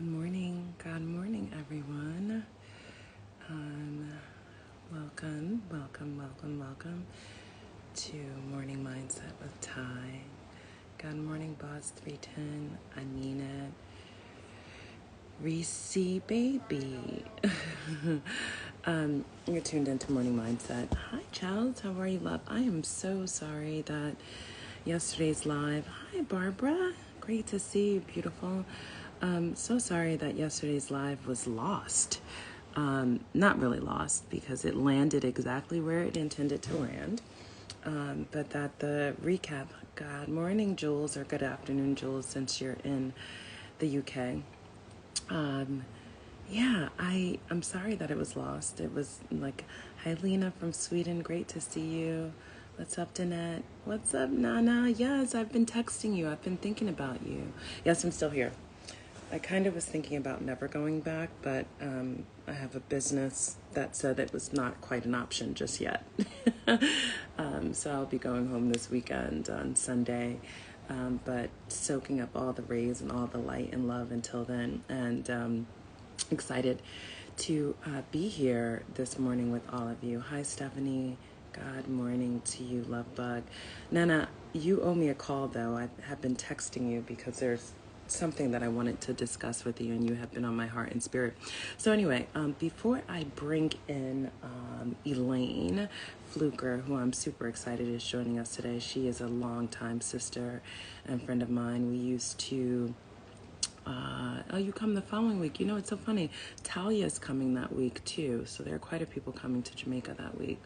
Good morning, everyone. Welcome to Morning Mindset with Ty. Good morning, Boss 310, Anina, Reese, baby. You're tuned into Morning Mindset. Hi, Charles. How are you, love? I am so sorry that yesterday's live. Hi, Barbara. Great to see you, beautiful. So sorry that yesterday's live was lost. Not really lost because it landed exactly where it intended to land. But that the recap, good morning, Jules, or good afternoon, Jules, since you're in the UK. I'm sorry that it was lost. It was like, hi, Lena from Sweden. Great to see you. What's up, Danette? What's up, Nana? Yes, I've been texting you. I've been thinking about you. Yes, I'm still here. I kind of was thinking about never going back, but I have a business that said it was not quite an option just yet. So I'll be going home this weekend on Sunday, but soaking up all the rays and all the light and love until then. And excited to be here this morning with all of you. Hi, Stephanie. Good morning to you, love bug. Nana, you owe me a call, though. I have been texting you because there's something that I wanted to discuss with you, and you have been on my heart and spirit. So anyway, before I bring in Elaine Fluker, who I'm super excited is joining us today. She is a longtime sister and friend of mine. We used to you come the following week. You know, it's so funny. Talia's coming that week too. So there are quite a people coming to Jamaica that week.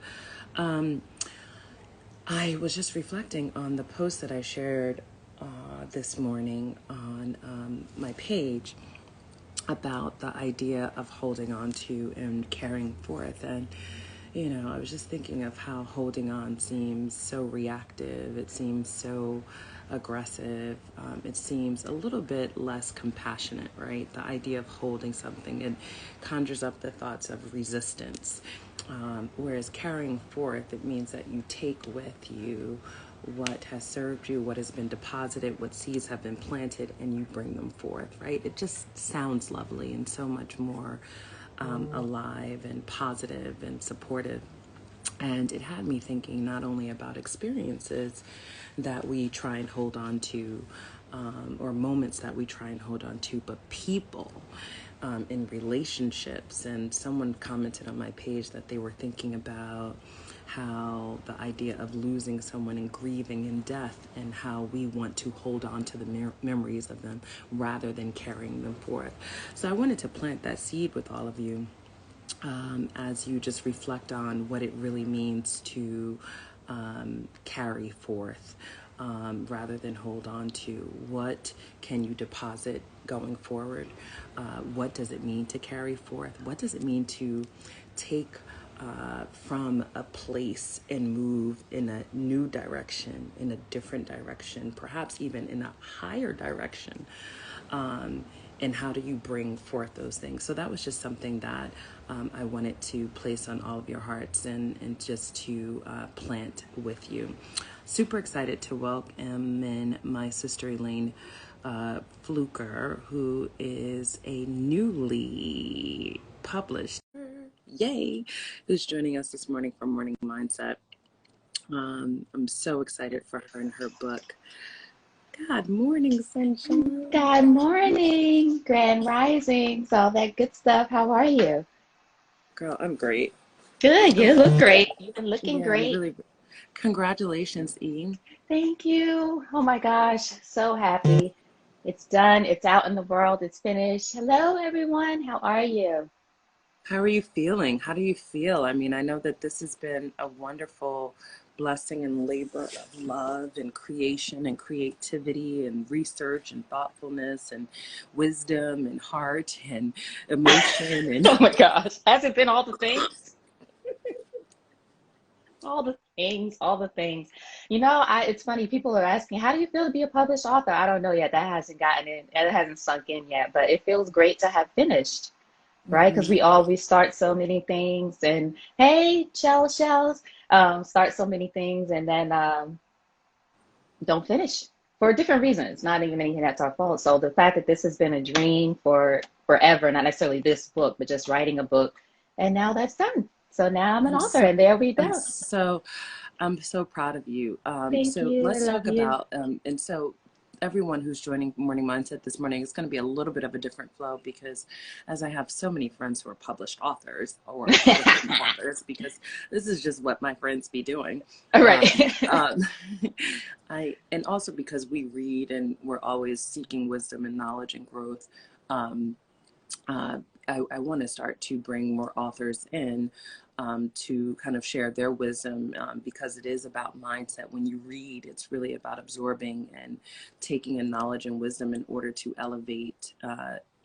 I was just reflecting on the post that I shared this morning on my page about the idea of holding on to and carrying forth. And, you know, I was just thinking of how holding on seems so reactive. It seems so aggressive. It seems a little bit less compassionate, right? The idea of holding something, it conjures up the thoughts of resistance. Whereas carrying forth, it means that you take with you what has served you, what has been deposited, what seeds have been planted, and you bring them forth, right? It just sounds lovely and so much more alive and positive and supportive. And it had me thinking not only about experiences that we try and hold on to, or moments that we try and hold on to, but people in relationships. And someone commented on my page that they were thinking about how the idea of losing someone and grieving in death, and how we want to hold on to the memories of them rather than carrying them forth. So I wanted to plant that seed with all of you as you just reflect on what it really means to carry forth rather than hold on to. What can you deposit going forward? What does it mean to carry forth? What does it mean to take from a place and move in a new direction, in a different direction, perhaps even in a higher direction? And how do you bring forth those things? So that was just something that I wanted to place on all of your hearts and just to plant with you. Super excited to welcome in my sister Elaine Fluker, who is a newly published, yay, who's joining us this morning from Morning Mindset. I'm so excited for her and her book. Good morning, sunshine. Good morning, grand risings, all that good stuff. How are you? Girl, I'm great. Good, you look great. You've been looking Yeah, I'm great. really. Congratulations, E. Thank you. Oh my gosh, so happy. It's done. It's out in the world. It's finished. Hello, everyone. How are you? How are you feeling? How do you feel? I mean, I know that this has been a wonderful blessing and labor of love and creation and creativity and research and thoughtfulness and wisdom and heart and emotion and Oh my gosh. Has it been all the things? All the things, all the things. It's funny. People are asking, how do you feel to be a published author? I don't know yet. That hasn't gotten in. It hasn't sunk in yet, but it feels great to have finished. Right? Because Mhm. we start so many things, and hey, shells, start so many things and then don't finish. for different reasons, not even anything that's our fault. So the fact that this has been a dream for forever, not necessarily this book, but just writing a book, and now that's done. So now I'm an I'm author, so and there we I'm go. so I'm so proud of you. Thank So you. I let's love talk you. about, and so everyone who's joining Morning Mindset this morning, it's going to be a little bit of a different flow because as I have so many friends who are published authors or publishing authors, because this is just what my friends be doing. All right. Um, um, and also because we read and we're always seeking wisdom and knowledge and growth. Um, uh, I want to start to bring more authors in to kind of share their wisdom because it is about mindset. When you read, it's really about absorbing and taking in knowledge and wisdom in order to elevate,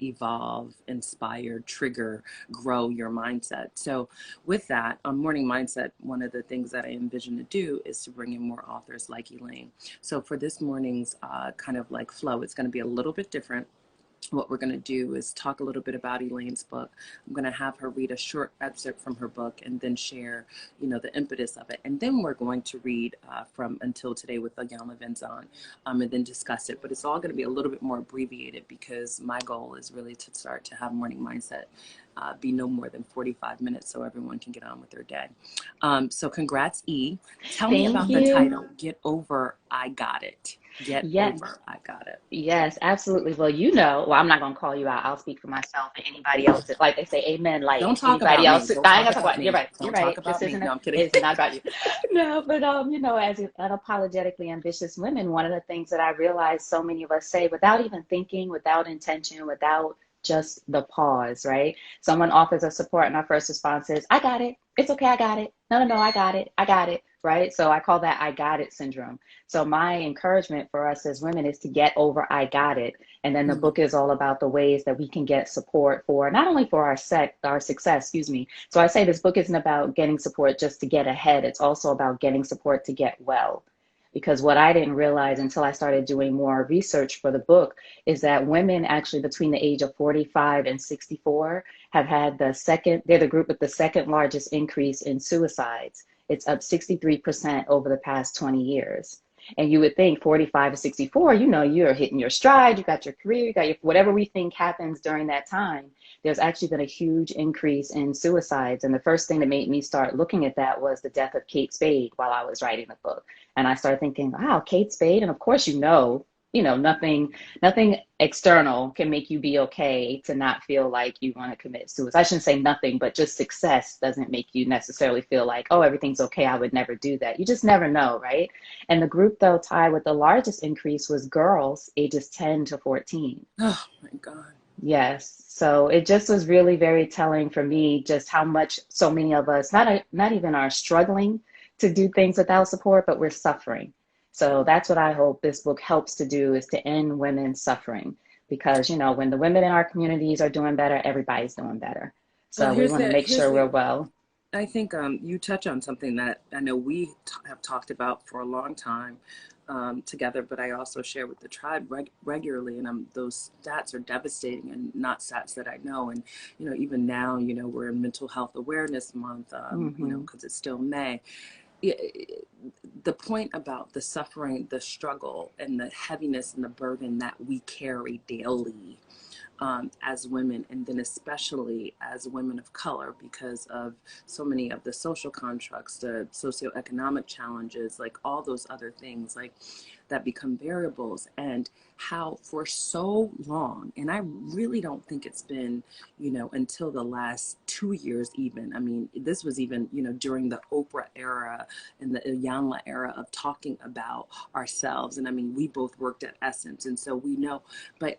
evolve, inspire, trigger, grow your mindset. So with that, on Morning Mindset, one of the things that I envision to do is to bring in more authors like Elaine. So for this morning's kind of like flow, it's going to be a little bit different. What we're going to do is talk a little bit about Elaine's book. I'm going to have her read a short excerpt from her book and then share, the impetus of it. And then we're going to read from Until Today with Iyanla Vanzant and then discuss it. But it's all going to be a little bit more abbreviated because my goal is really to start to have Morning Mindset be no more than 45 minutes so everyone can get on with their day. So congrats, E. Tell me Thank about the you. title, Get Over, I Got It. Get Yes. Over, I Got It. Yes, absolutely. Well, well, I'm not going to call you out. I'll speak for myself and anybody else. Like they say, amen, light. Don't talk Anybody about me. else? Don't I ain't talk going to talk about about, you're me. right. You're Don't talk right. about me. No, I'm kidding. It's not about you. No, but, as unapologetically ambitious women, one of the things that I realize so many of us say without even thinking, without intention, without just the pause, right? Someone offers us support and our first response is, I got it. It's okay. I got it. No, no, no. I got it. I got it. Right. So I call that I got it syndrome. So my encouragement for us as women is to get over I got it. And then the Mm, book is all about the ways that we can get support for not only for our success, excuse me. So I say this book isn't about getting support just to get ahead. It's also about getting support to get well. Because what I didn't realize until I started doing more research for the book is that women actually between the age of 45 and 64 have had they're the group with the second largest increase in suicides. It's up 63% over the past 20 years. And you would think 45 to 64, you're hitting your stride, you got your career, you got your whatever we think happens during that time. There's actually been a huge increase in suicides. And the first thing that made me start looking at that was the death of Kate Spade while I was writing the book. And I started thinking, wow, Kate Spade. And of course, nothing external can make you be okay to not feel like you want to commit suicide. I shouldn't say nothing, but just success doesn't make you necessarily feel like, oh, everything's okay. I would never do that. You just never know, right? And the group, though, Ty, with the largest increase was girls ages 10 to 14. oh my God. Yes. So it just was really very telling for me just how much so many of us not even are struggling to do things without support, but we're suffering. So that's what I hope this book helps to do is to end women's suffering because when the women in our communities are doing better, everybody's doing better. Well, So we want to make here's sure the we're well. I think you touch on something that I know we have talked about for a long time together, but I also share with the tribe regularly, and those stats are devastating and not stats that I know. And even now, we're in Mental Health Awareness Month, Hmm. because it's still May. Yeah, the point about the suffering, the struggle, and the heaviness and the burden that we carry daily as women, and then especially as women of color, because of so many of the social constructs, the socioeconomic challenges, like all those other things, like that become variables, and how for so long, and I really don't think it's been, until the last 2 years even. I mean, this was even, during the Oprah era and the Iyanla era of talking about ourselves. And I mean, we both worked at Essence, and so we know, but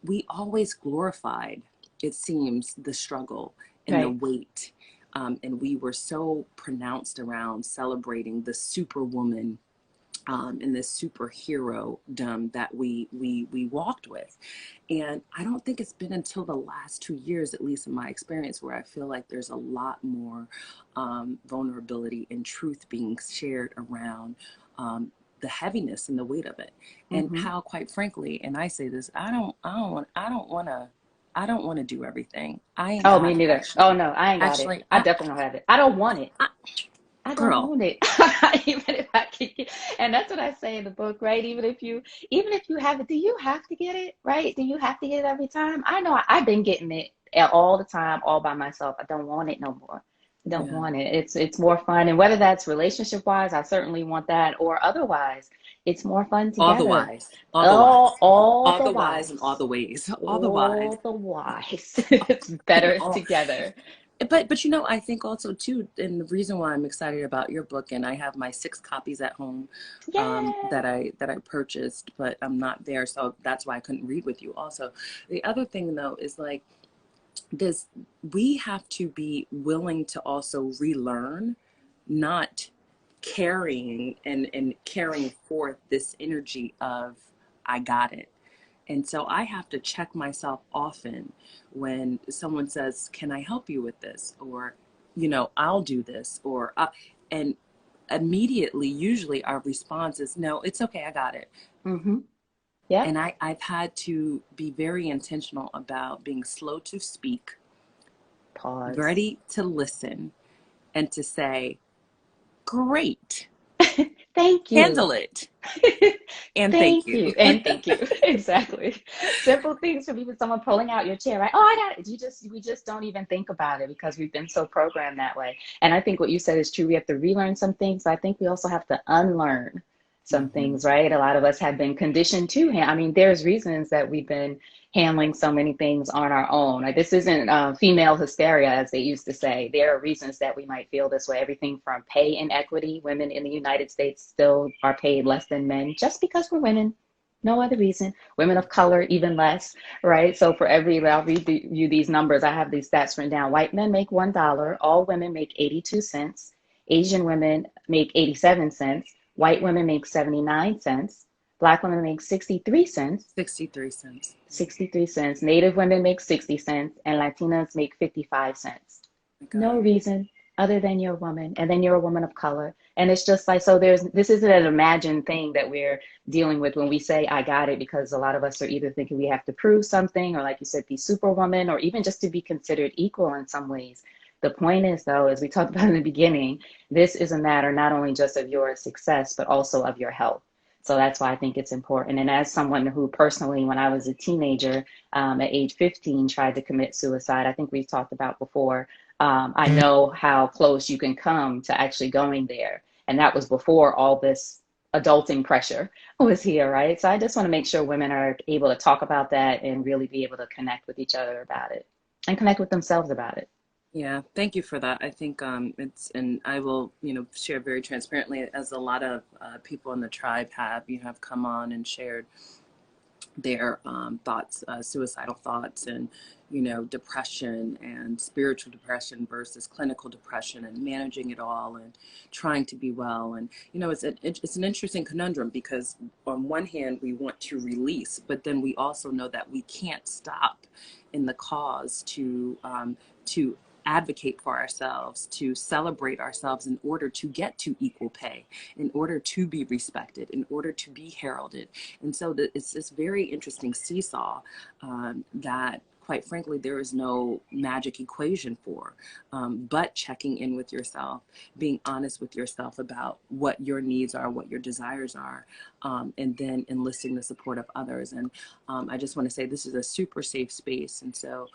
we always glorified, it seems, the struggle and the Right. weight. And we were so pronounced around celebrating the superwoman and this superhero that we walked with. And I don't think it's been until the last 2 years, at least in my experience, where I feel like there's a lot more vulnerability and truth being shared around the heaviness and the weight of it, and Hmm. how, quite frankly, and I say this, I don't want to do everything. I ain't Oh, me got neither. Oh actually, no, I ain't got it. actually, I definitely don't have it. I don't want it. I, I don't Girl, own it. Even if I can get, and that's what I say in the book, right? Even if you have it, do you have to get it, right? Do you have to get it every time? I know I've been getting it all the time, all by myself. I don't want it no more. I don't yeah, want it. It's more fun, and whether that's relationship wise, I certainly want that, or otherwise, it's more fun all the together. wise, all the wise, All all the the wise, and all wise, the ways, all the wise, all the wise. It's and better all. together. But you know, I think also too, and the reason why I'm excited about your book, and I have my 6 copies at home, Yeah. that I purchased, but I'm not there, so that's why I couldn't read with you. Also, the other thing though is like this: we have to be willing to also relearn, not carrying and carrying forth this energy of I got it. And so I have to check myself often when someone says, "Can I help you with this?" Or, "I'll do this," or, and immediately, usually our response is, "No, it's okay, I got it." Mm-hmm. Yep. And I've had to be very intentional about being slow to speak, Pause. ready to listen, and to say, "Great, Thank you. handle it, and thank Thank you." you. And thank you. Exactly. Simple things from even someone pulling out your chair, right? Oh, I got it. We just don't even think about it because we've been so programmed that way. And I think what you said is true. We have to relearn some things. But I think we also have to unlearn some Hmm. things, right? A lot of us have been conditioned to, I mean, there's reasons that we've been handling so many things on our own. Like, this isn't female hysteria, as they used to say. There are reasons that we might feel this way. Everything from pay inequity. Women in the United States still are paid less than men just because we're women. No other reason. Women of color, even less, right? So for I'll read you these numbers. I have these stats written down. White men make $1. All women make 82 cents. Asian women make 87 cents. White women make 79 cents. Black women make 63 cents. 63 cents. 63 cents. Native women make 60 cents, and Latinas make 55 cents. My God. No reason other than you're a woman, and then you're a woman of color. And it's just like, so this isn't an imagined thing that we're dealing with when we say, I got it, because a lot of us are either thinking we have to prove something, or like you said, be superwoman, or even just to be considered equal in some ways. The point is, though, as we talked about in the beginning, this is a matter not only just of your success, but also of your health. So that's why I think it's important. And as someone who personally, when I was a teenager, at age 15, tried to commit suicide, I think we've talked about before, I know how close you can come to actually going there. And that was before all this adulting pressure was here, right? So I just want to make sure women are able to talk about that and really be able to connect with each other about it and connect with themselves about it. Yeah, thank you for that. I think and I will, share very transparently, as a lot of people in the tribe have come on and shared their thoughts, suicidal thoughts, and depression and spiritual depression versus clinical depression, and managing it all and trying to be well. And it's an interesting conundrum, because on one hand we want to release, but then we also know that we can't stop in the cause to advocate for ourselves, to celebrate ourselves, in order to get to equal pay, in order to be respected, in order to be heralded. And so it's this very interesting seesaw, that, quite frankly, there is no magic equation for, but checking in with yourself, being honest with yourself about what your needs are, what your desires are, and then enlisting the support of others. And I just want to say, this is a super safe space. And so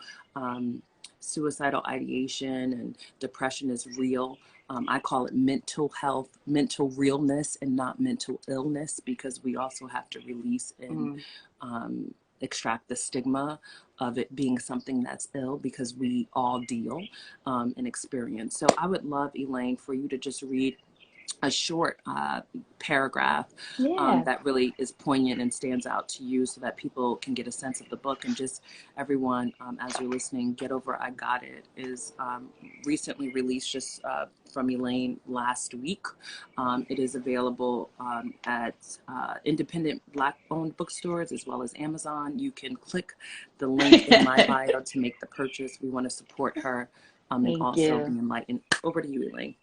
suicidal ideation and depression is real. I call it mental health, mental realness, and not mental illness, because we also have to release and Mm. extract the stigma of it being something that's ill, because we all deal and experience. So I would love, Elaine, for you to just read a short paragraph Yeah. that really is poignant and stands out to you, so that people can get a sense of the book. And just everyone, as you're listening, Get Over I Got It is recently released, just from Elaine last week. It is available at independent Black-owned bookstores, as well as Amazon. You can click the link in my bio to make the purchase. We want to support her, and Thank also you. be enlightened. Over to you, Elaine.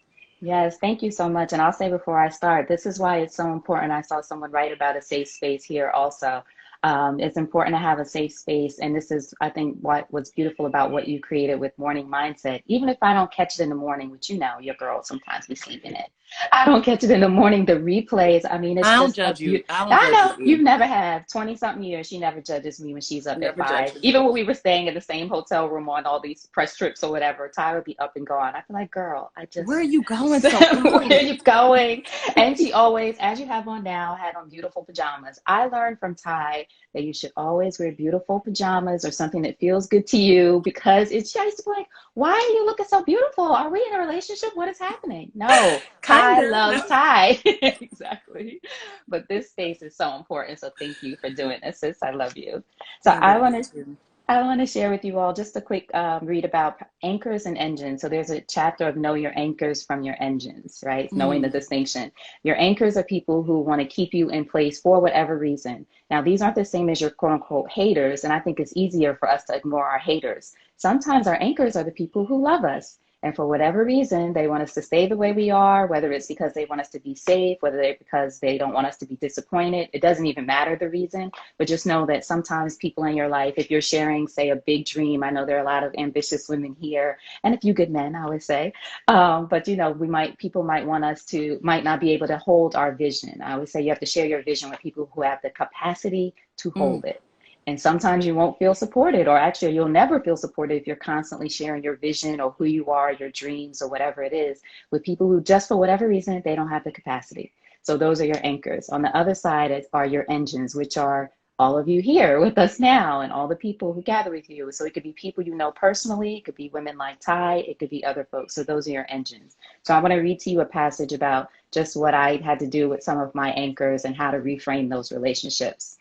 Yes, thank you so much. And I'll say before I start, this is why it's so important. I saw someone write about a safe space here also. It's important to have a safe space. And this is, I think, what's beautiful about what you created with Morning Mindset. Even if I don't catch it in the morning, which your girls sometimes be sleeping it. I don't catch it in the morning. The replays, I mean, it's I don't just a judge you. beauty. I don't I judge know you, you've E. never have 20 something years. She never judges me when she's up at Never judge 5. me. Even when we were staying in the same hotel room on all these press trips or whatever, Ty would be up and gone. I feel like, girl, I Where are just, you going so so where are early? you going? And she always, as you have on now, had on beautiful pajamas. I learned from Ty that you should always wear beautiful pajamas or something that feels good to you, because it's just like, why are you looking so beautiful? Are we in a relationship? What is happening? No, Ty Kinda. loves No. Ty. Exactly. But this space is so important. So thank you for doing this, sis. I love you. So I love you too. I want to share with you all just a quick read about anchors and engines. So there's a chapter of know your anchors from your engines, right? Knowing the Mm, distinction. Your anchors are people who want to keep you in place for whatever reason. Now, these aren't the same as your quote unquote haters. And I think it's easier for us to ignore our haters. Sometimes our anchors are the people who love us. And for whatever reason, they want us to stay the way we are, whether it's because they want us to be safe, whether it's because they don't want us to be disappointed. It doesn't even matter the reason, but just know that sometimes people in your life, if you're sharing, say, a big dream, I know there are a lot of ambitious women here and a few good men, I would say. But people might want us to, might not be able to hold our vision. I always say you have to share your vision with people who have the capacity to mm, hold it. And sometimes you won't feel supported, or actually, you'll never feel supported if you're constantly sharing your vision or who you are, your dreams, or whatever it is, with people who, just for whatever reason, they don't have the capacity. So those are your anchors. On the other side are your engines, which are all of you here with us now and all the people who gather with you. So it could be people you know personally, it could be women like Ty, it could be other folks. So those are your engines. So I want to read to you a passage about just what I had to do with some of my anchors and how to reframe those relationships.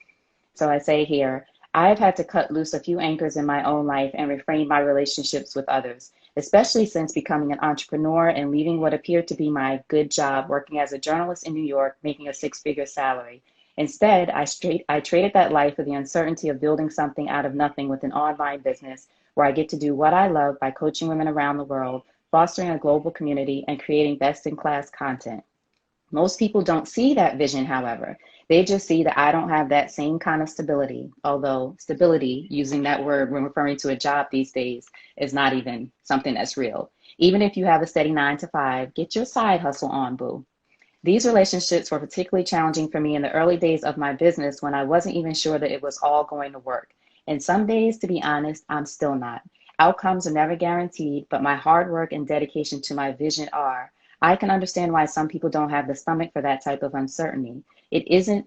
So I say here, I've had to cut loose a few anchors in my own life and reframe my relationships with others, especially since becoming an entrepreneur and leaving what appeared to be my good job working as a journalist in New York, making a six-figure salary. Instead, I traded that life for the uncertainty of building something out of nothing with an online business where I get to do what I love by coaching women around the world, fostering a global community, and creating best-in-class content. Most people don't see that vision, however. They just see that I don't have that same kind of stability, although stability, using that word when referring to a job these days, is not even something that's real. Even if you have a steady 9 to 5, get your side hustle on, boo. These relationships were particularly challenging for me in the early days of my business when I wasn't even sure that it was all going to work. And some days, to be honest, I'm still not. Outcomes are never guaranteed, but my hard work and dedication to my vision are. I can understand why some people don't have the stomach for that type of uncertainty. It isn't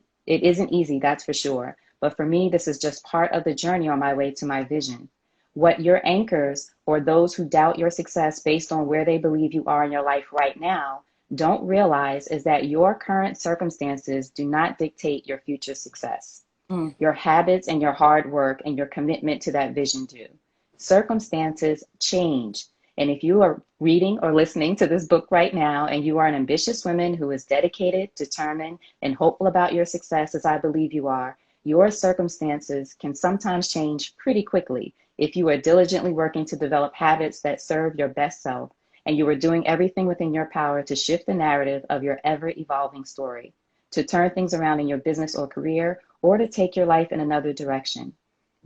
easy, that's for sure. But for me, this is just part of the journey on my way to my vision. What your anchors, or those who doubt your success based on where they believe you are in your life right now, don't realize is that your current circumstances do not dictate your future success. mm. Your habits and your hard work and your commitment to that vision do. Circumstances change. And if you are reading or listening to this book right now and you are an ambitious woman who is dedicated, determined, and hopeful about your success, as I believe you are, your circumstances can sometimes change pretty quickly if you are diligently working to develop habits that serve your best self and you are doing everything within your power to shift the narrative of your ever evolving story, to turn things around in your business or career, or to take your life in another direction.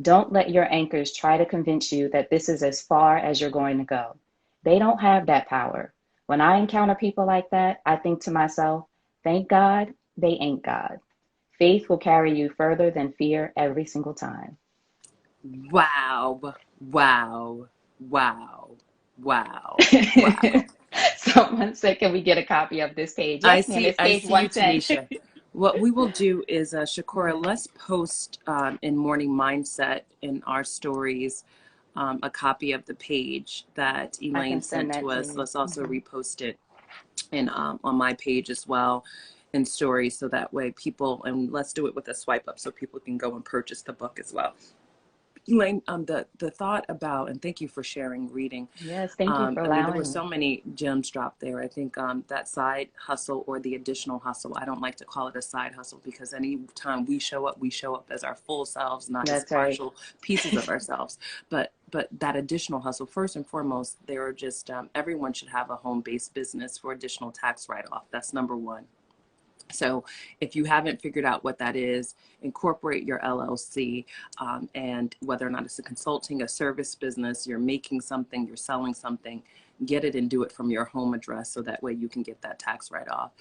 Don't let your anchors try to convince you that this is as far as you're going to go. They don't have that power. When I encounter people like that, I think to myself, thank God they ain't God. Faith will carry you further than fear every single time. Wow. Wow. Wow. Wow. Wow. So one second, we get a copy of this page. I Yes, ma'am, see. it's I page see you, 110. Tanisha. What we will do is, Shakora, let's post in Morning Mindset in our stories a copy of the page that I Elaine can send sent that to to us. you. Let's also Mhm. repost it in on my page as well in stories, so that way people, and let's do it with a swipe up so people can go and purchase the book as well. Elaine, the thought about, and thank you for sharing reading. Yes, thank you for I mean, there were allowing me. so many gems dropped there. I think that side hustle or the additional hustle, I don't like to call it a side hustle, because anytime we show up as our full selves, not as That's right. partial pieces of ourselves. But that additional hustle, first and foremost, there are just everyone should have a home based business for additional tax write off. That's number one. So if you haven't figured out what that is, incorporate your LLC, and whether or not it's a consulting, a service business, you're making something, you're selling something, get it and do it from your home address so that way you can get that tax write-off.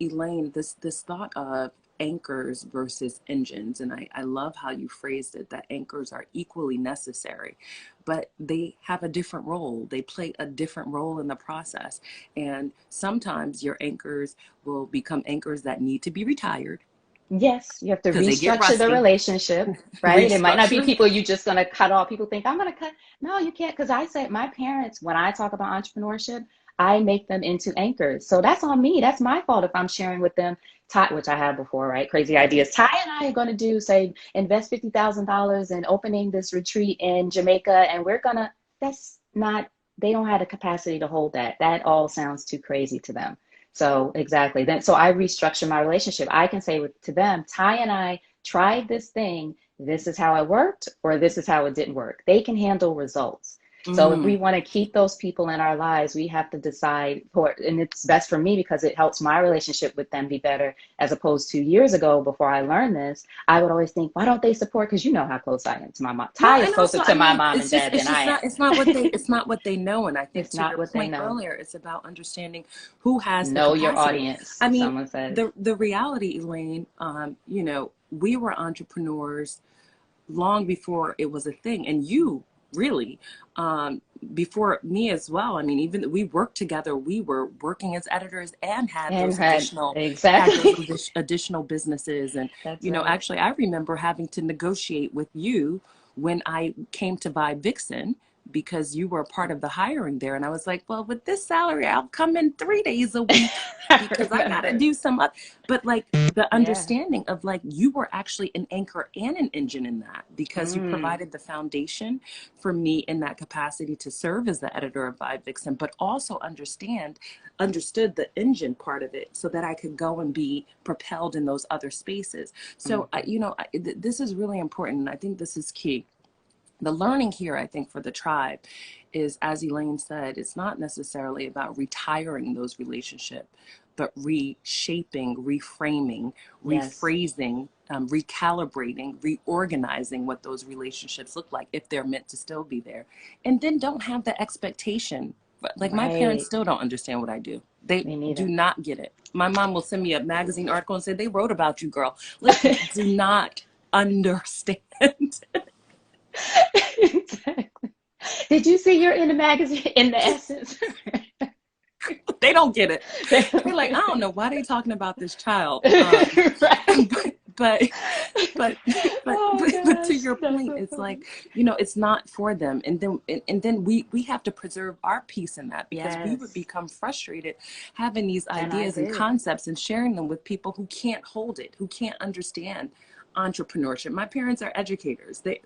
Elaine, this thought of anchors versus engines, and I love how you phrased it, that anchors are equally necessary, but they have a different role. They play a different role in the process. And sometimes your anchors will become anchors that need to be retired Yes, you have to because they get restructure the rusty. relationship, right? It might not be Restructure. people you just gonna cut off. People think I'm gonna cut. No, you can't. Because I said my parents, when I talk about entrepreneurship, I make them into anchors. So that's on me. That's my fault if I'm sharing with them, Ty, which I have before, right? Crazy ideas. Ty and I are gonna do, say, invest $50,000 in opening this retreat in Jamaica, and we're gonna. That's not. They don't have the capacity to hold that. That all sounds too crazy to them. So exactly. Then so I restructure my relationship. I can say to them, Ty and I tried this thing. This is how it worked, or this is how it didn't work. They can handle results. So if we Mm. want to keep those people in our lives, we have to decide for, and it's best for me because it helps my relationship with them be better, as opposed to years ago before I learned this, I would always think, why don't they support? Because you know how close I am to my mom. Well, Ty is and closer also, I to my mean, mom and it's just dad than I not am. it's not what they know. And I think It's to not your what they point know. earlier, it's about understanding who has the Know your capacity. audience, I mean, someone said. the reality, Elaine, we were entrepreneurs long before it was a thing, and you really, before me as well. I mean, even we worked together, we were working as editors and And had had those exactly. additional businesses. And That's right. actually I remember having to negotiate with you when I came to buy Vixen, because you were a part of the hiring there, and I was like, well, with this salary I'll come in 3 days a week I because I got to remember. do some but like the Yeah. understanding of like you were actually an anchor and an engine in that, because you Mm, provided the foundation for me in that capacity to serve as the editor of Vibe Vixen, but also understood the engine part of it so that I could go and be propelled in those other spaces. So mhm. this is really important, and I think this is key. The learning here, I think, for the tribe is, as Elaine said, it's not necessarily about retiring those relationships, but reshaping, reframing, Yes. rephrasing, recalibrating, reorganizing what those relationships look like if they're meant to still be there. And then don't have the expectation. Like my parents Right. still don't understand what I do. They Me do neither. not get it. My mom will send me a magazine article and say, they wrote about you, girl. Like, do not understand. Exactly. Did you see you're in the magazine in the essence? They don't get it. They They're don't like, I get don't it. know why they talking about this child. Right. But but Oh but to gosh, your that's point, so it's funny. like, it's not for them. And then we have to preserve our peace in that, because we would Yes. become frustrated having these And I ideas and did. concepts and sharing them with people who can't hold it, who can't understand entrepreneurship. My parents are educators. They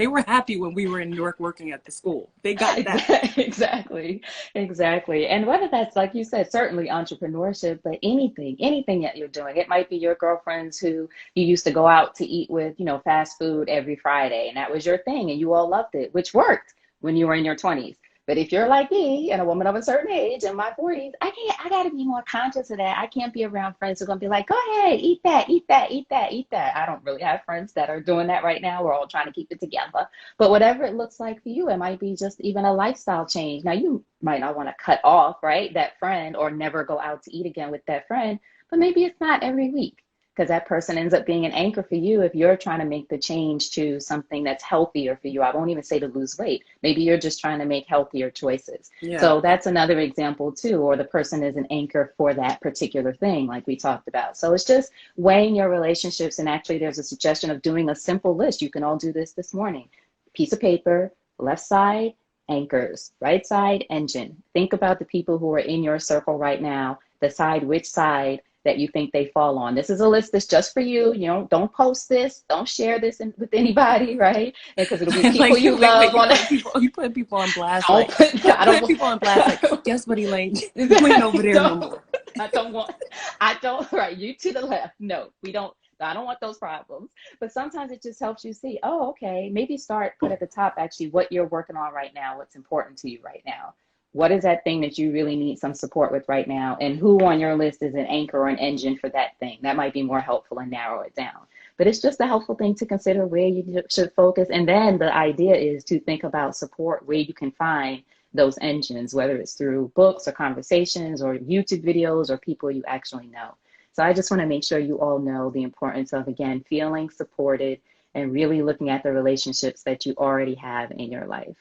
were happy when we were in New York working at the school. They got that. Exactly, exactly. And whether that's, like you said, certainly entrepreneurship, but anything that you're doing, it might be your girlfriends who you used to go out to eat with, fast food every Friday, and that was your thing, and you all loved it, which worked when you were in your 20s. But if you're like me and a woman of a certain age in my 40s, I got to be more conscious of that. I can't be around friends who are going to be like, go ahead, eat that, eat that, eat that, eat that. I don't really have friends that are doing that right now. We're all trying to keep it together. But whatever it looks like for you, it might be just even a lifestyle change. Now, you might not want to cut off, right, that friend or never go out to eat again with that friend, but maybe it's not every week, because that person ends up being an anchor for you if you're trying to make the change to something that's healthier for you. I won't even say to lose weight. Maybe you're just trying to make healthier choices. Yeah. So that's another example too, or the person is an anchor for that particular thing, like we talked about. So it's just weighing your relationships. And actually, there's a suggestion of doing a simple list. You can all do this morning. Piece of paper, left side, anchors, right side, engine. Think about the people who are in your circle right now. Decide which side that you think they fall on. This is a list that's just for you. Don't post this, don't share this with anybody, right? Because it'll be people Like, you wait, love on. you put people on blast, Don't like, put. I put don't. people on blast, like, guess what, Elaine? You ain't over there no Don't. more. I don't want. I don't. Right, you to the left. No, we don't. I don't want those problems. But sometimes it just helps you see. Oh, okay. Maybe put at the top actually what you're working on right now. What's important to you right now. What is that thing that you really need some support with right now? And who on your list is an anchor or an engine for that thing? That might be more helpful and narrow it down. But it's just a helpful thing to consider where you should focus. And then the idea is to think about support where you can find those engines, whether it's through books or conversations or YouTube videos or people you actually know. So I just want to make sure you all know the importance of, again, feeling supported and really looking at the relationships that you already have in your life.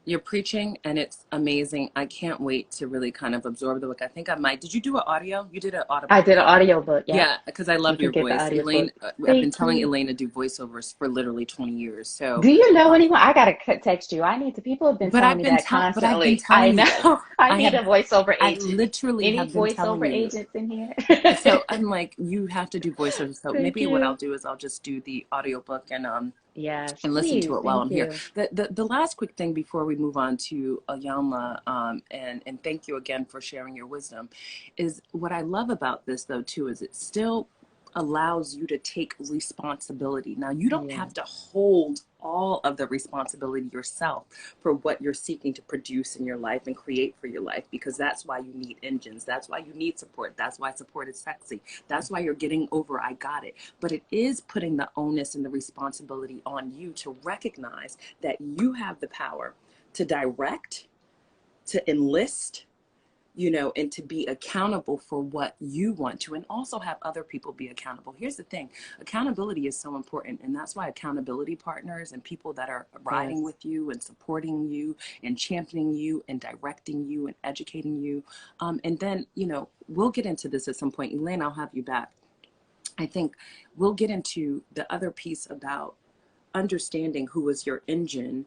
You're preaching, and it's amazing. I can't wait to really kind of absorb the book. I think I might. Did you do an audio? You did an audible. I did an audio book, yeah. Yeah, because I love your voice. Elaine, I've been telling Elaine to do voiceovers for literally 20 years. So, do you know anyone? I gotta text you. I need to. People have been telling me that constantly. But I've been telling you. I need a voiceover agent. I literally have been telling you. Any voiceover agents in here? So I'm like, you have to do voiceovers. So maybe what I'll do is I'll just do the audiobook and yes, and listen to it while I'm here. The last quick thing before we move on to Iyanla, and thank you again for sharing your wisdom, is what I love about this though too is it still allows you to take responsibility. Now you don't have to hold all of the responsibility yourself for what you're seeking to produce in your life and create for your life, because that's why you need engines. That's why you need support. That's why support is sexy. That's why you're getting over I got it. But it is putting the onus and the responsibility on you to recognize that you have the power to direct, to enlist, you know, and to be accountable for what you want to, and also have other people be accountable. Here's the thing, accountability is so important, and that's why accountability partners and people that are riding with you and supporting you and championing you and directing you and educating you. And then, you know, we'll get into this at some point. Elaine, I'll have you back. I think we'll get into the other piece about understanding who is your engine,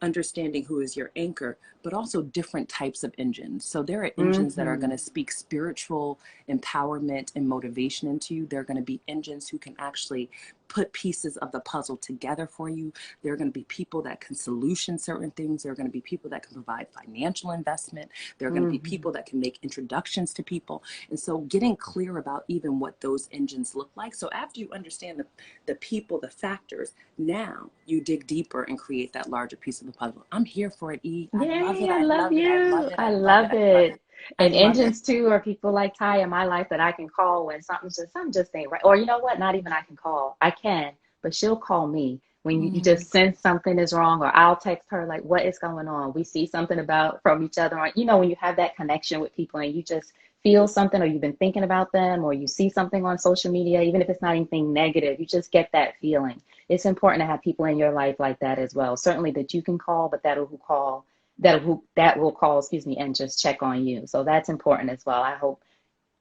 understanding who is your anchor, but also different types of engines. So there are engines that are going to speak spiritual empowerment and motivation into you. There are going to be engines who can actually put pieces of the puzzle together for you. There are going to be people that can solution certain things. There are going to be people that can provide financial investment. There are going to be people that can make introductions to people. And so getting clear about even what those engines look like. So after you understand the people, the factors, now you dig deeper and create that larger piece of the puzzle. I'm here for it, E. I love you. I love it. And engines too are people like Ty in my life that I can call when something just ain't right. Or you know what? Not even I can call. I can, but she'll call me when you just sense something is wrong, or I'll text her like, what is going on? We see something from each other. You know, when you have that connection with people and you just feel something, or you've been thinking about them, or you see something on social media, even if it's not anything negative, you just get that feeling. It's important to have people in your life like that as well. Certainly that you can call, but that will call, and just check on you. So that's important as well.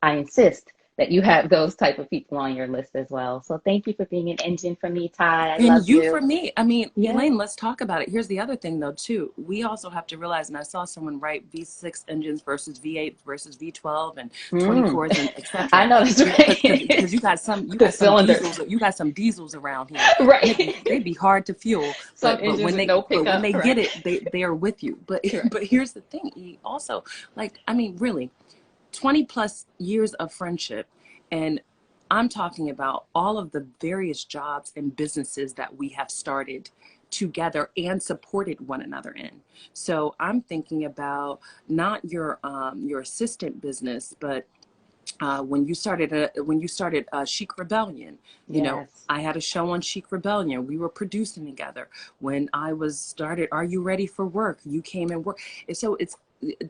I insist that you have those type of people on your list as well. So thank you for being an engine for me, Ty. I love you. And you for me. I mean, Elaine, let's talk about it. Here's the other thing though, too. We also have to realize, and I saw someone write V6 engines versus V8 versus V12 and 24s and etc. I know that's right. Because you got some diesels around here. Right. They'd be hard to fuel. But when they get it, they are with you. But here's the thing. Also, like, I mean, really, 20 plus years of friendship, and I'm talking about all of the various jobs and businesses that we have started together and supported one another in. So I'm thinking about not your assistant business, but when you started Chic Rebellion, you know, I had a show on Chic Rebellion. We were producing together. When I started Are You Ready for Work? You came and worked. So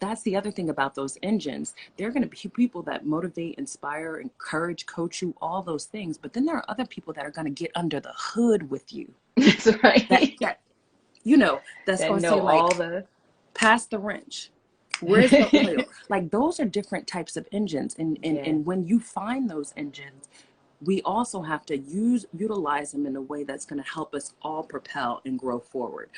that's the other thing about those engines. They're going to be people that motivate, inspire, encourage, coach you, all those things. But then there are other people that are going to get under the hood with you. That's right. That you know, that's going to say like, pass the wrench. Where's the oil? Like, those are different types of engines. And when you find those engines, we also have to utilize them in a way that's going to help us all propel and grow forward,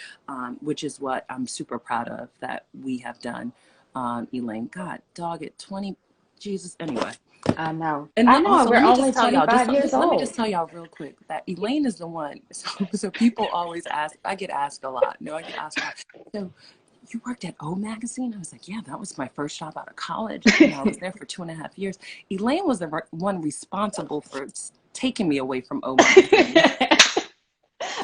which is what I'm super proud of that we have done. Elaine, God, dog it, 20, Jesus, anyway. I know. And I know. Also, we're only 25 years old. Let me just tell y'all real quick that Elaine is the one. So people always ask, I get asked a lot. No, I get asked a lot. So, you worked at O Magazine? I was like, yeah, that was my first job out of college. And I was there for 2.5 years. Elaine was the one responsible for taking me away from O Magazine.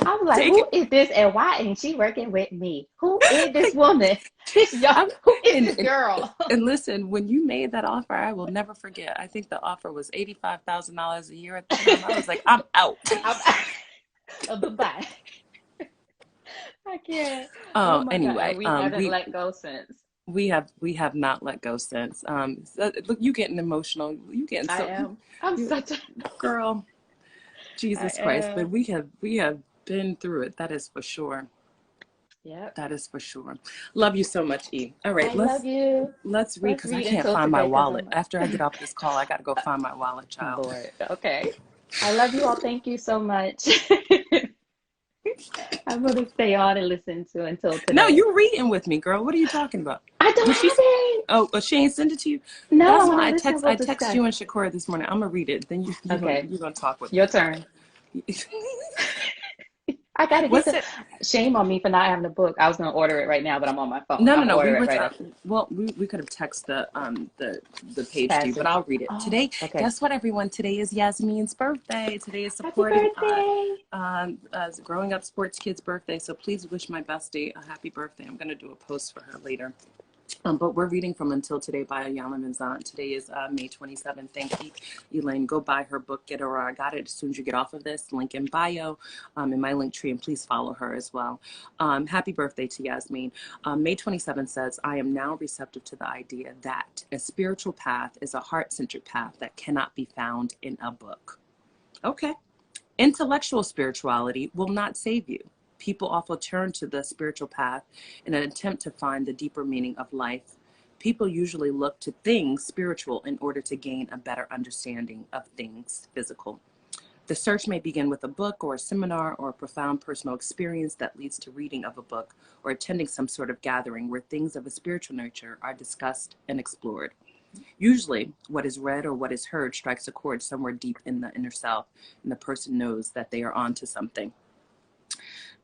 I'm like, Take who it. is this and why ain't she working with me? Who is this woman? This young, I'm, who is and, this and girl? and listen, when you made that offer, I will never forget. I think the offer was $85,000 a year at the time. I was like, I'm out. I'm, bye-bye. I can't. Oh my God. And Anyway, we haven't let go since. we have not let go since. Look, you getting emotional. You getting I so, am. I'm you, such a, girl, I Jesus Christ. But am. we have been through it. That is for sure. Yep. That is for sure. Love you so much, E. All right, I love you. let's read Let's because I read can't until find my today because wallet. I'm After I get off this call, I got to go find my wallet, child. Lord. Okay. I love you all. Thank you so much. I'm going to stay on and listen to until No, today. you reading with me, girl. What are you talking about? I don't Did she? have it. Oh, she ain't send it to you. No, I That's want to why I listen. text. We'll I text discuss. you and Shakura this morning. I'm gonna read it. Then Okay. you gonna talk with Your me. turn. I got to get What's the it? shame on me for not having a book. I was going to order it right now, but I'm on my phone. No, I'm no, going to no. We order it were. right after Well, we could have texted the page to you, but passage. I'll read it Oh, today. okay. Guess what, everyone? Today is Yasmin's birthday. Today is Happy supporting birthday. growing up sports kids' birthday. So please wish my bestie a happy birthday. I'm gonna do a post for her later. But we're reading from Until Today by Iyanla Vanzant. Today is May 27th. Thank you, Elaine. Go buy her book, Get Her or I Got It, as soon as you get off of this. Link in bio, in my link tree, and please follow her as well. Happy birthday to Yasmin. May 27th says, I am now receptive to the idea that a spiritual path is a heart-centered path that cannot be found in a book. Okay. Intellectual spirituality will not save you. People often turn to the spiritual path in an attempt to find the deeper meaning of life. People usually look to things spiritual in order to gain a better understanding of things physical. The search may begin with a book or a seminar or a profound personal experience that leads to reading of a book or attending some sort of gathering where things of a spiritual nature are discussed and explored. Usually, what is read or what is heard strikes a chord somewhere deep in the inner self, and the person knows that they are onto something.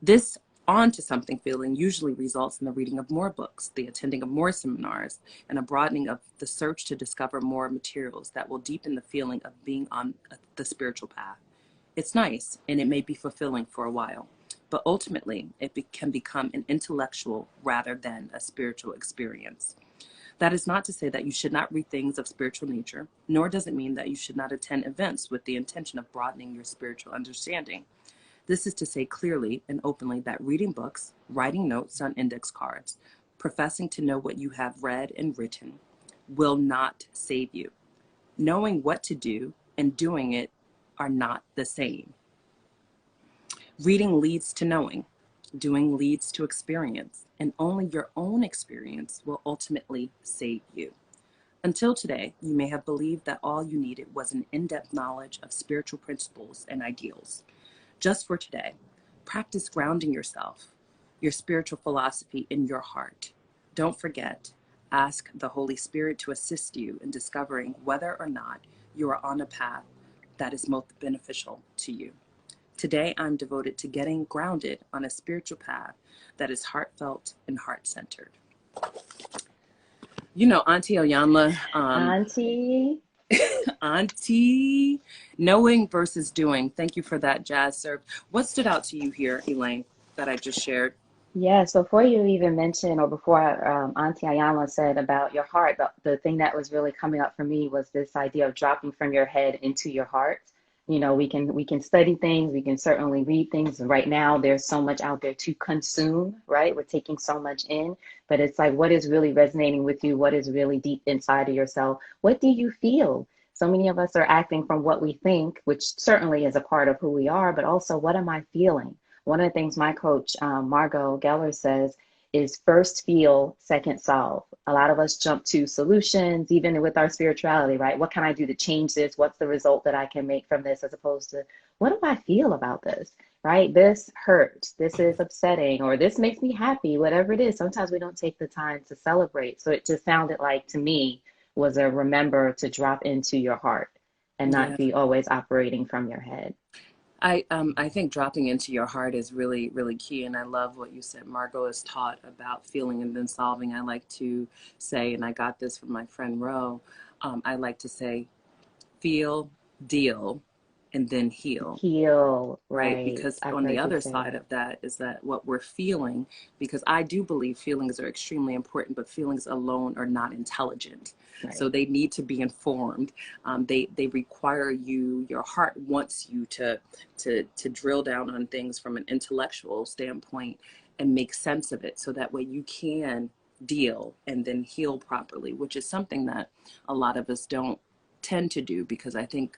This onto something feeling usually results in the reading of more books, the attending of more seminars, and a broadening of the search to discover more materials that will deepen the feeling of being on the spiritual path. It's nice, and it may be fulfilling for a while, but ultimately, can become an intellectual rather than a spiritual experience. That is not to say that you should not read things of spiritual nature, nor does it mean that you should not attend events with the intention of broadening your spiritual understanding. This is to say clearly and openly that reading books, writing notes on index cards, professing to know what you have read and written, will not save you. Knowing what to do and doing it are not the same. Reading leads to knowing. Doing leads to experience, and only your own experience will ultimately save you. Until today, you may have believed that all you needed was an in-depth knowledge of spiritual principles and ideals. Just for today, practice grounding yourself, your spiritual philosophy in your heart. Don't forget, ask the Holy Spirit to assist you in discovering whether or not you are on a path that is most beneficial to you. Today, I'm devoted to getting grounded on a spiritual path that is heartfelt and heart-centered. You know, Auntie Iyanla, Auntie. Auntie, knowing versus doing. Thank you for that jazz serve. What stood out to you here, Elaine, that I just shared? Yes, before you even mentioned, or before Auntie Ayanla said about your heart, the thing that was really coming up for me was this idea of dropping from your head into your heart. You know, we can study things, we can certainly read things. Right now, there's so much out there to consume, right? We're taking so much in, but it's like, what is really resonating with you? What is really deep inside of yourself? What do you feel? So many of us are acting from what we think, which certainly is a part of who we are, but also, what am I feeling? One of the things my coach, Margot Geller, says is first feel, second solve. A lot of us jump to solutions, even with our spirituality, right? What can I do to change this? What's the result that I can make from this? As opposed to, what do I feel about this, right? This hurts, this is upsetting, or this makes me happy, whatever it is. Sometimes we don't take the time to celebrate. So it just sounded like, to me, was a remember to drop into your heart and not Yeah. be always operating from your head. I think dropping into your heart is really, really key. And I love what you said. Margot is taught about feeling and then solving. I like to say, and I got this from my friend Ro, I like to say, feel, deal, and then heal. Heal, Right, right. because I've on the heard you other say side that. of that is that what we're feeling, because I do believe feelings are extremely important, but feelings alone are not intelligent. So Right. they need to be informed. They require you. Your heart wants you to drill down on things from an intellectual standpoint and make sense of it, so that way you can deal and then heal properly, which is something that a lot of us don't tend to do, because I think,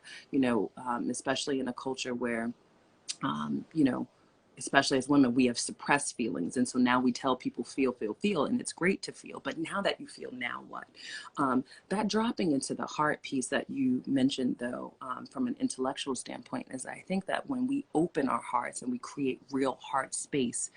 especially in a culture where you know, especially as women, we have suppressed feelings. And so now we tell people feel, feel, feel, and it's great to feel. But now that you feel, now what? That dropping into the heart piece that you mentioned, though, from an intellectual standpoint, is I think that when we open our hearts and we create real heart space,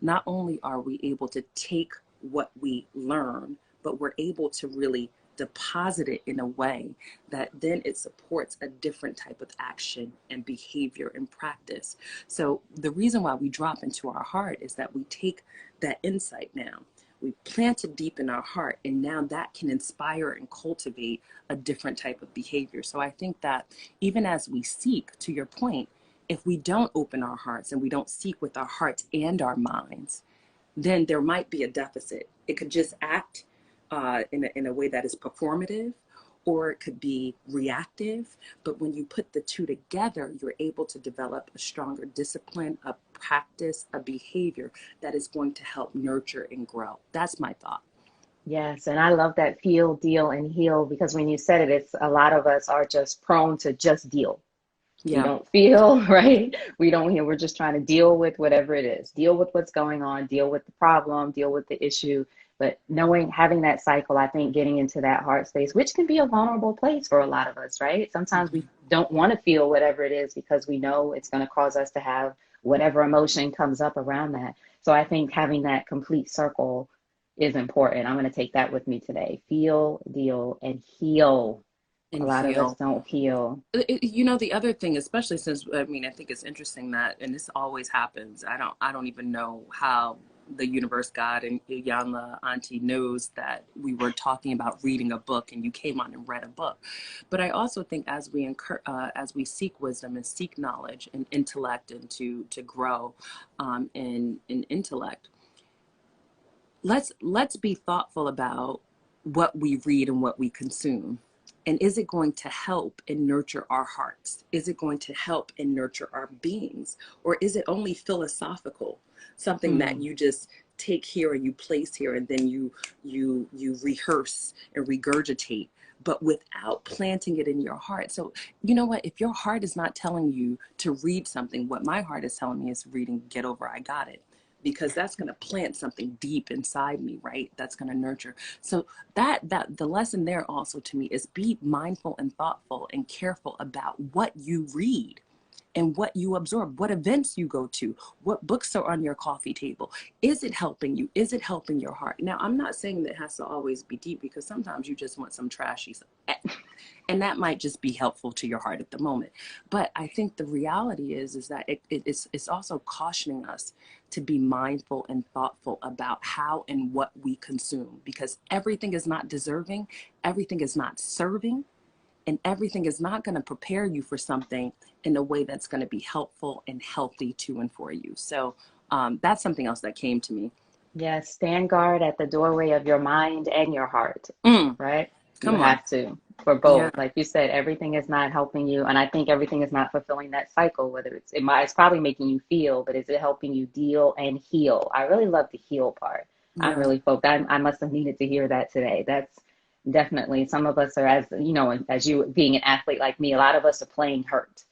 not only are we able to take what we learn, but we're able to really deposit it in a way that then it supports a different type of action and behavior and practice. So the reason why we drop into our heart is that we take that insight now, we plant it deep in our heart, and now that can inspire and cultivate a different type of behavior. So I think that even as we seek, to your point, if we don't open our hearts and we don't seek with our hearts and our minds, then there might be a deficit. It could just act in a way that is performative, or it could be reactive. But when you put the two together, you're able to develop a stronger discipline, a practice, a behavior that is going to help nurture and grow. That's my thought. Yes, and I love that feel, deal, and heal because when you said it, it's a lot of us are just prone to just deal. We Yeah. don't feel, right? We don't heal. We're just trying to deal with whatever it is, deal with what's going on, deal with the problem, deal with the issue. But knowing, having that cycle, I think getting into that heart space, which can be a vulnerable place for a lot of us, right? Sometimes we don't want to feel whatever it is because we know it's going to cause us to have whatever emotion comes up around that. So I think having that complete circle is important. I'm going to take that with me today. Feel, deal, and heal. A And lot of us heal. don't heal. The other thing, especially since, I mean, I think it's interesting that, and this always happens. I don't even know how the universe, God, and Iyanla Auntie knows that we were talking about reading a book, and you came on and read a book. But I also think as we seek wisdom and seek knowledge and intellect, and to grow in intellect, let's be thoughtful about what we read and what we consume. And is it going to help and nurture our hearts? Is it going to help and nurture our beings? Or is it only philosophical, something that Hmm. you just take here and you place here, and then you rehearse and regurgitate, but without planting it in your heart? So you know what? If your heart is not telling you to read something, what my heart is telling me is reading Get Over I Got It, because that's going to plant something deep inside me, right? That's going to nurture. So that the lesson there also to me is be mindful and thoughtful and careful about what you read and what you absorb, what events you go to, what books are on your coffee table. Is it helping you? Is it helping your heart? Now, I'm not saying that it has to always be deep, because sometimes you just want some trashy, and that might just be helpful to your heart at the moment. But I think the reality is that it's also cautioning us to be mindful and thoughtful about how and what we consume, because everything is not deserving, everything is not serving, and everything is not going to prepare you for something in a way that's going to be helpful and healthy to and for you. So that's something else that came to me. Yes, stand guard at the doorway of your mind and your heart, Mm, right? You come on. have to for Yeah. both. Like you said, everything is not helping you, and I think everything is not fulfilling that cycle. Whether it's probably making you feel, but is it helping you deal and heal? I really love the heal part. I'm Yeah. really focused. I must have needed to hear that today. That's definitely some of us are, as you know, as you being an athlete like me, a lot of us are playing hurt.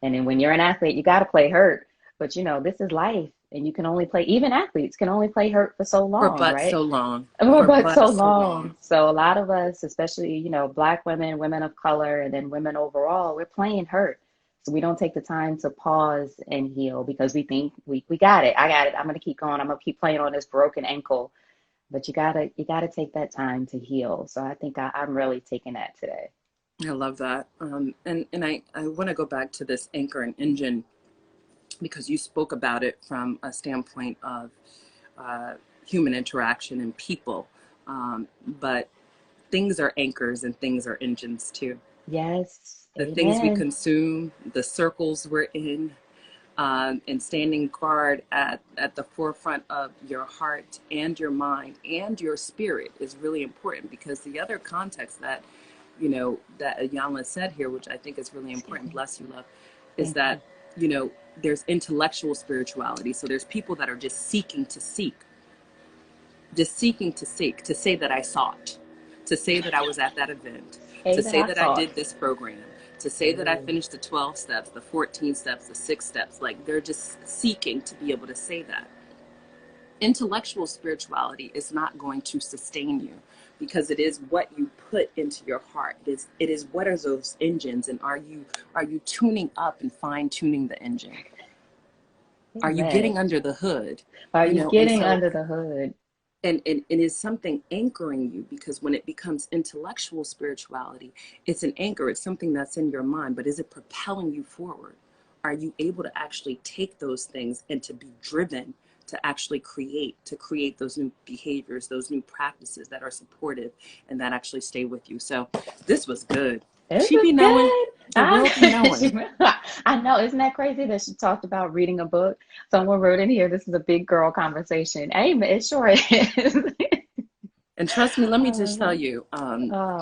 And then when you're an athlete, you got to play hurt. But you know, this is life, and you can only play. Even athletes can only play hurt for so For long, but right? so long. For For but so but so long. long. So a lot of us, especially Black women, women of color, and then women overall, we're playing hurt. So we don't take the time to pause and heal because we think we got it. I got it. I'm gonna keep going. I'm gonna keep playing on this broken ankle. But you gotta take that time to heal. So I think I'm really taking that today. I love that. And I want to go back to this anchor and engine, because you spoke about it from a standpoint of uh, human interaction and people. But things are anchors and things are engines too. Yes, the things we Amen. consume, the circles we're in, and standing guard at the forefront of your heart and your mind and your spirit is really important, because the other context that, that Iyanla said here, which I think is really Excuse important, me. bless you, love, is Thank you. that, there's intellectual spirituality. So there's people that are just seeking to seek, to say that I sought, to say that I was at that event, Say to that say I that I saw did it. this program, to say that I Ooh. finished the 12 steps, the 14 steps, the 6 steps. Like, they're just seeking to be able to say that. Intellectual spirituality is not going to sustain you, because it is what you put into your heart. It is what are those engines, and are you tuning up and fine tuning the engine? Are you Amen. getting under the hood? Are you And getting so, under the hood? and it is something anchoring you, because when it becomes intellectual spirituality, it's an anchor, it's something that's in your mind, but is it propelling you forward? Are you able to actually take those things and to be driven to actually create those new behaviors, those new practices that are supportive and that actually stay with you? So this was good. This She is be knowing, good. the world be knowing. I know. Isn't that crazy that she talked about reading a book? Someone wrote in here, this is a big girl conversation. Amen. It sure is. And trust me, let me just tell Oh, you, oh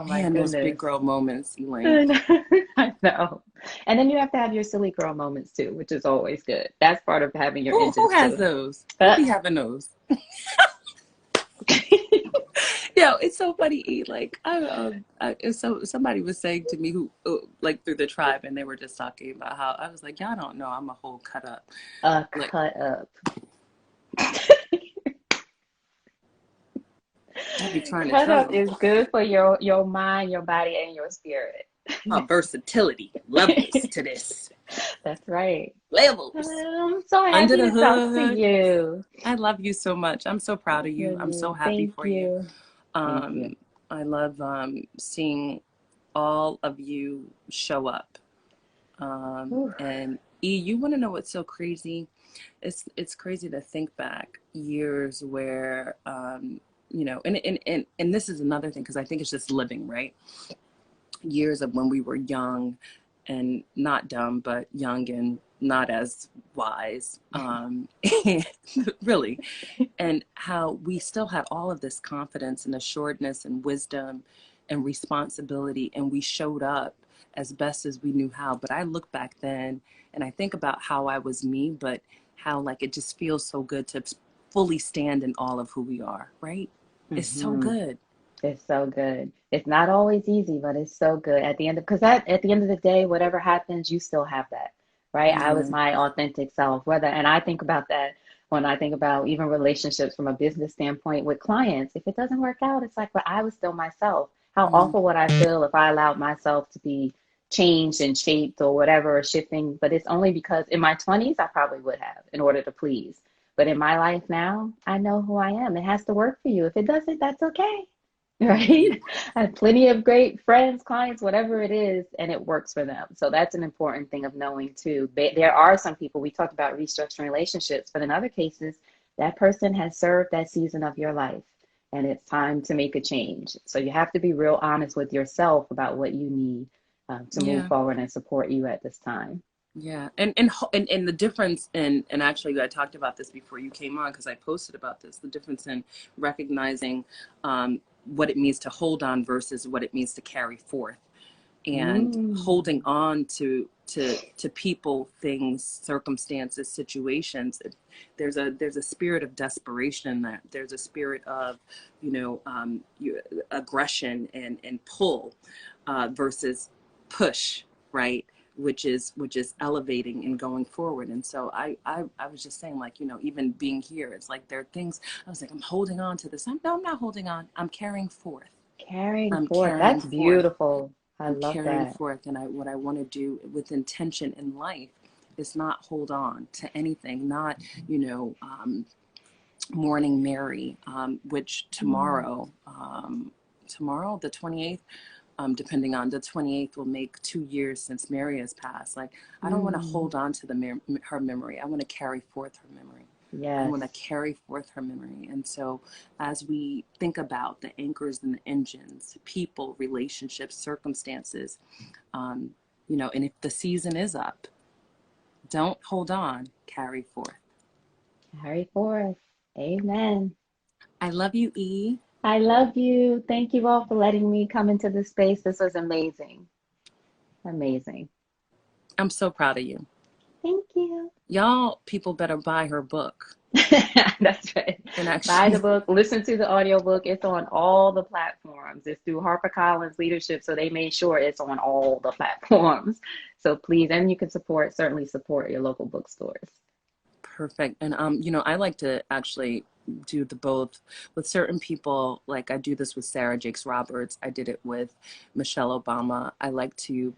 my man, those big goodness. girl moments, Elaine. I know. I know. And then you have to have your silly girl moments too, which is always good. That's part of having your Who engines has too. those? Who Uh, be having those? It's so funny. Like, so somebody was saying to me, who, like, through the tribe, and they were just talking about how I was like, y'all don't know, I'm a whole cut up. Like, cut up. I be trying to Cut tell up them, is good for your mind, your body, and your spirit. versatility, levels to this, That's right. levels I'm so under happy the to talk to hood. you. I love you so much. I'm so proud of you. Love I'm so you. happy Thank for you. you. Thank you. I love seeing all of you show up. Whew. And you want to know what's so crazy? It's crazy to think back years where, and this is another thing, because I think it's just living, right? Years of when we were young and not dumb, but young and not as wise, and really, and how we still had all of this confidence and assuredness and wisdom and responsibility, and we showed up as best as we knew how. But I look back then and I think about how I was me, but how, like, it just feels so good to fully stand in all of who we are, right? It's so Hmm. good. It's so good. It's not always easy, but it's so good at the end of because at the end of the day, whatever happens, you still have that, right? I was Yeah. my authentic self. And I think about that when I think about even relationships from a business standpoint with clients. If it doesn't work out, it's like, but I was still myself. How Mm, awful would I feel if I allowed myself to be changed and shaped or whatever, or shifting? But it's only because in my 20s, I probably would have in order to please. But in my life now, I know who I am. It has to work for you. If it doesn't, that's okay. yeah. Right? I have plenty of great friends, clients, whatever it is, and it works for them. So that's an important thing of knowing too. There are some people, we talked about restructuring relationships, but in other cases, that person has served that season of your life and it's time to make a change. So you have to be real honest with yourself about what you need to move Yeah. forward and support you at this time. Yeah, and the difference in, and actually I talked about this before you came on, because I posted about this, the difference in recognizing what it means to hold on versus what it means to carry forth, and holding Mm. on to people, things, circumstances, situations. There's a spirit of desperation in that. There's a spirit of, aggression and pull, versus push, right? Which is elevating and going forward. And so I was just saying, like, even being here, it's like there are things I was like, I'm holding on to this. No, I'm not holding on. I'm carrying forth. Carrying I'm forth. carrying That's forth. beautiful. I I'm love carrying that. forth. And what I want to do with intention in life is not hold on to anything, not, mourning Mary, which Mm. tomorrow, the 28th, depending on the 28th, will make 2 years since Mary has passed. Like, I don't want to Mm. hold on to her memory. I want to carry forth her memory. I Yes. want to carry forth her memory. And so, as we think about the anchors and the engines, people, relationships, circumstances, um, You know, and if the season is up, don't hold on, carry forth. Carry forth. Amen. I love you, E. I love you. Thank you all for letting me come into this space. This was amazing. Amazing. I'm so proud of you. Thank you. Y'all, people better buy her book. That's right. And Buy the actually, book, listen to the audiobook. It's on all the platforms. It's through HarperCollins Leadership, so they made sure it's on all the platforms. So please, and you can certainly support your local bookstores. perfect. And you know, I like to actually do the both with certain people. Like I do this with Sarah Jakes Roberts. I did it with Michelle Obama. I like to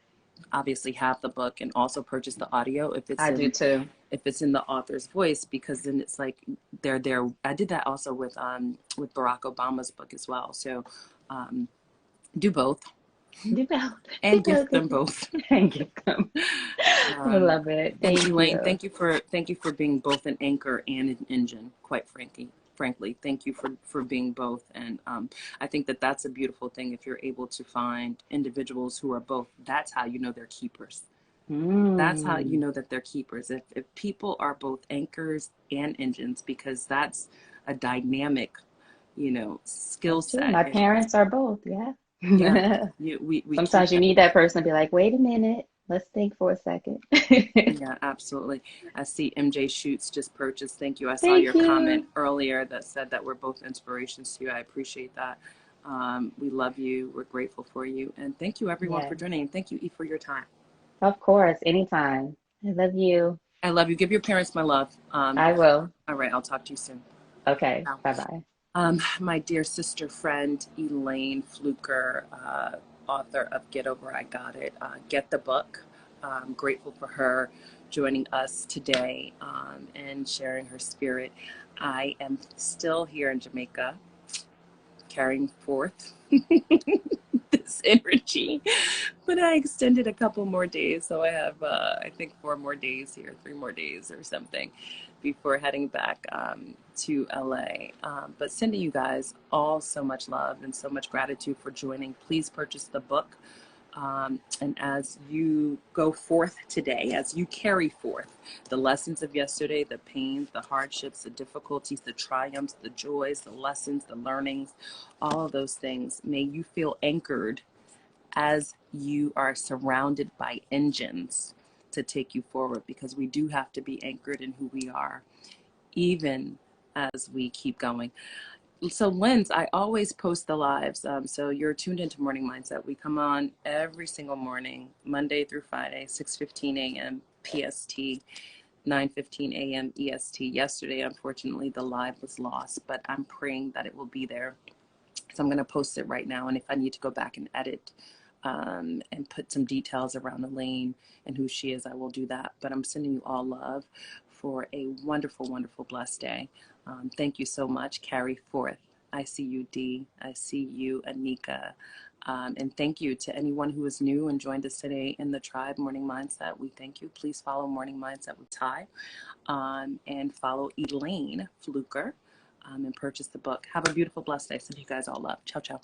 obviously have the book and also purchase the audio I do too. if it's in the author's voice, because then it's like they're there. I did that also with Barack Obama's book as well. So do both Do both. and gift them both. And give them. I Um, love it. and Thank Elaine, you. thank you for being both an anchor and an engine. Quite frankly, thank you for being both. And I think that that's a beautiful thing. If you're able to find individuals who are both, that's how you know they're keepers. That's how you Mm. know that they're keepers. If people are both anchors and engines, because that's a dynamic, you know, skill That's true. set. My And parents are both. Yeah. yeah, we keep Sometimes you that. need that person to be like, wait a minute, let's think for a second. Yeah, absolutely. I see MJ Shoots just purchased. Thank you. I saw Thank your comment you. earlier that said that we're both inspirations to you. I appreciate that. We love you. We're grateful for you. And thank you, everyone, Yeah, for joining. And thank you, E, for your time. of course, anytime. I love you. I love you. Give your parents my love. I will. All right, I'll talk to you soon. Okay, Ciao. bye-bye. My dear sister friend, Elaine Fluker, author of Get Over I Got It, get the book. I'm grateful for her joining us today and sharing her spirit. I am still here in Jamaica, carrying forth this energy, but I extended a couple more days. So I have, I think, 4 more days here, 3 more days or something before heading back to LA. But sending you guys all so much love and so much gratitude for joining. Please purchase the book. And as you go forth today, as you carry forth the lessons of yesterday, the pains, the hardships, the difficulties, the triumphs, the joys, the lessons, the learnings, all of those things, may you feel anchored as you are surrounded by engines to take you forward, because we do have to be anchored in who we are, even as we keep going. So Linz, I always post the lives. So you're tuned into Morning Mindset. We come on every single morning, Monday through Friday, 6:15 a.m. PST, 9:15 a.m. EST. Yesterday, unfortunately, the live was lost, but I'm praying that it will be there. So I'm going to post it right now. And if I need to go back and edit and put some details around Elaine and who she is, I will do that. But I'm sending you all love for a wonderful, wonderful, blessed day. Thank you so much. Carry forth. I see you, Dee. I see you, Anika. And thank you to anyone who is new and joined us today in the Tribe Morning Mindset. We thank you. Please follow Morning Mindset with Ty and follow Elaine Fluker and purchase the book. Have a beautiful, blessed day. Send you guys all love. Ciao, ciao.